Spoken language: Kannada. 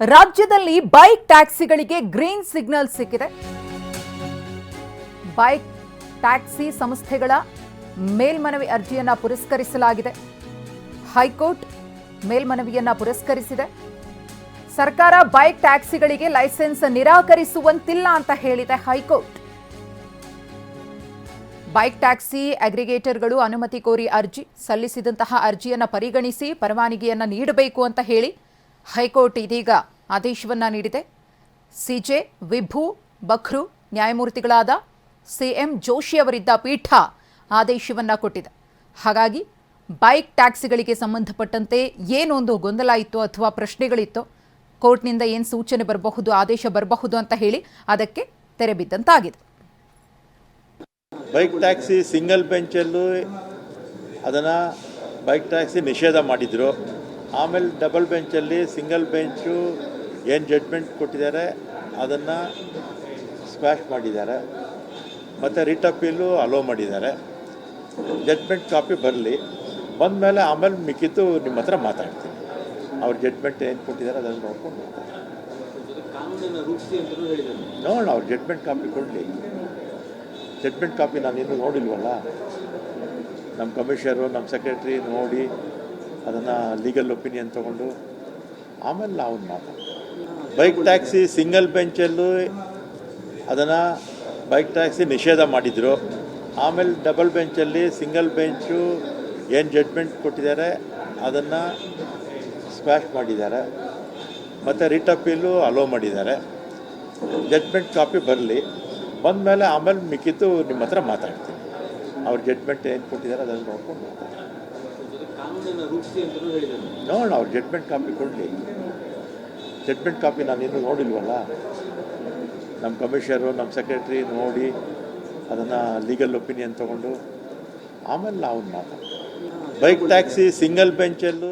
ರಾಜ್ಯದಲ್ಲಿ ಬೈಕ್ ಟ್ಯಾಕ್ಸಿಗಳಿಗೆ ಗ್ರೀನ್ ಸಿಗ್ನಲ್ ಸಿಕ್ಕಿದೆ. ಬೈಕ್ ಟ್ಯಾಕ್ಸಿ ಸಂಸ್ಥೆಗಳ ಮೇಲ್ಮನವಿ ಅರ್ಜಿಯನ್ನ ಪುರಸ್ಕರಿಸಲಾಗಿದೆ. ಹೈಕೋರ್ಟ್ ಮೇಲ್ಮನವಿಯನ್ನ ಪುರಸ್ಕರಿಸಿದೆ. ಸರ್ಕಾರ ಬೈಕ್ ಟ್ಯಾಕ್ಸಿಗಳಿಗೆ ಲೈಸೆನ್ಸ್ ನಿರಾಕರಿಸುವಂತಿಲ್ಲ ಅಂತ ಹೇಳಿದೆ ಹೈಕೋರ್ಟ್. ಬೈಕ್ ಟ್ಯಾಕ್ಸಿ ಅಗ್ರಿಗೇಟರ್ಗಳು ಅನುಮತಿ ಕೋರಿ ಅರ್ಜಿ ಸಲ್ಲಿಸಿದಂತಹ ಅರ್ಜಿಯನ್ನ ಪರಿಗಣಿಸಿ ಪರವಾನಗಿಯನ್ನ ನೀಡಬೇಕು ಅಂತ ಹೇಳಿ ಹೈಕೋರ್ಟ್ ಇದೀಗ ಆದೇಶವನ್ನ ನೀಡಿದೆ. ಸಿಜೆ ವಿಭು ಬಖ್ರು ನ್ಯಾಯಮೂರ್ತಿಗಳಾದ ಸಿಎಂ ಜೋಶಿ ಅವರಿದ್ದ ಪೀಠ ಆದೇಶವನ್ನ ಕೊಟ್ಟಿದೆ. ಹಾಗಾಗಿ ಬೈಕ್ ಟ್ಯಾಕ್ಸಿಗಳಿಗೆ ಸಂಬಂಧಪಟ್ಟಂತೆ ಏನೊಂದು ಗೊಂದಲ ಇತ್ತು ಅಥವಾ ಪ್ರಶ್ನೆಗಳಿತ್ತು, ಕೋರ್ಟ್ನಿಂದ ಏನು ಸೂಚನೆ ಬರಬಹುದು, ಆದೇಶ ಬರಬಹುದು ಅಂತ ಹೇಳಿ ಅದಕ್ಕೆ ತೆರೆ ಬಿದ್ದಂತಾಗಿದೆ. ಬೈಕ್ ಟ್ಯಾಕ್ಸಿ ಸಿಂಗಲ್ ಬೆಂಚಲ್ಲೂ ಅದನ್ನು ಬೈಕ್ ಟ್ಯಾಕ್ಸಿ ನಿಷೇಧ ಮಾಡಿದರು. ಆಮೇಲೆ ಡಬಲ್ ಬೆಂಚಲ್ಲಿ ಸಿಂಗಲ್ ಬೆಂಚು ಏನು ಜಡ್ಜ್ಮೆಂಟ್ ಕೊಟ್ಟಿದ್ದಾರೆ ಅದನ್ನು ಸ್ಕ್ವಾಶ್ ಮಾಡಿದ್ದಾರೆ. ಮತ್ತು ರಿಟ್ ಅಪೀಲು ಅಲೋ ಮಾಡಿದ್ದಾರೆ. ಜಡ್ಜ್ಮೆಂಟ್ ಕಾಪಿ ಬರಲಿ, ಬಂದಮೇಲೆ ಆಮೇಲೆ ಮಿಕ್ಕಿದ್ದು ನಿಮ್ಮ ಹತ್ರ ಮಾತಾಡ್ತೀನಿ. ಅವ್ರ ಜಡ್ಜ್ಮೆಂಟ್ ಏನು ಕೊಟ್ಟಿದ್ದಾರೆ ಅದನ್ನು ನೋಡ್ಕೊಂಡು ನೋಡೋಣ. ಅವ್ರ ಜಡ್ಜ್ಮೆಂಟ್ ಕಾಪಿ ಕೊಡಲಿ. ಜಡ್ಜ್ಮೆಂಟ್ ಕಾಪಿ ನಾನು ಇನ್ನೂ ನೋಡಿಲ್ವಲ್ಲ. ನಮ್ಮ ಕಮಿಷನರು ನಮ್ಮ ಸೆಕ್ರೆಟ್ರಿ ನೋಡಿ ಅದನ್ನು ಲೀಗಲ್ ಒಪಿನಿಯನ್ ತೊಗೊಂಡು ಆಮೇಲೆ ನಾವು ಮಾತಾಡ್ತೀವಿ. ಬೈಕ್ ಟ್ಯಾಕ್ಸಿ ಸಿಂಗಲ್ ಬೆಂಚಲ್ಲೂ ಅದನ್ನು ಬೈಕ್ ಟ್ಯಾಕ್ಸಿ ನಿಷೇಧ ಮಾಡಿದರು. ಆಮೇಲೆ ಡಬಲ್ ಬೆಂಚಲ್ಲಿ ಸಿಂಗಲ್ ಬೆಂಚು ಏನು ಜಡ್ಜ್ಮೆಂಟ್ ಕೊಟ್ಟಿದ್ದಾರೆ ಅದನ್ನು ಸ್ಕ್ವಾಶ್ ಮಾಡಿದ್ದಾರೆ. ಮತ್ತು ರಿಟ್ ಅಪೀಲು ಅಲೋ ಮಾಡಿದ್ದಾರೆ. ಜಡ್ಜ್ಮೆಂಟ್ ಕಾಪಿ ಬರಲಿ, ಬಂದಮೇಲೆ ಆಮೇಲೆ ಮಿಕ್ಕಿದ್ದು ನಿಮ್ಮ ಹತ್ರ ಮಾತಾಡ್ತೀನಿ. ಅವ್ರ ಜಡ್ಜ್ಮೆಂಟ್ ಏನು ಕೊಟ್ಟಿದ್ದಾರೆ ಅದನ್ನು ನೋಡ್ಕೊಂಡು ನೋಡೋಣ. ಅವ್ರ ಜಡ್ಜ್ಮೆಂಟ್ ಕಾಪಿ ಕೊಡಲಿ. ಜಡ್ಜ್ಮೆಂಟ್ ಕಾಪಿ ನಾನು ಇನ್ನೂ ನೋಡಿಲ್ವಲ್ಲ. ನಮ್ಮ ಕಮಿಷನರು ನಮ್ಮ ಸೆಕ್ರೆಟ್ರಿ ನೋಡಿ ಅದನ್ನು ಲೀಗಲ್ ಒಪಿನಿಯನ್ ತೊಗೊಂಡು ಆಮೇಲೆ ನಾವು ಮಾತಾಡ್ತೀವಿ. Bike taxi single ಬೆಂಚಲ್ಲೂ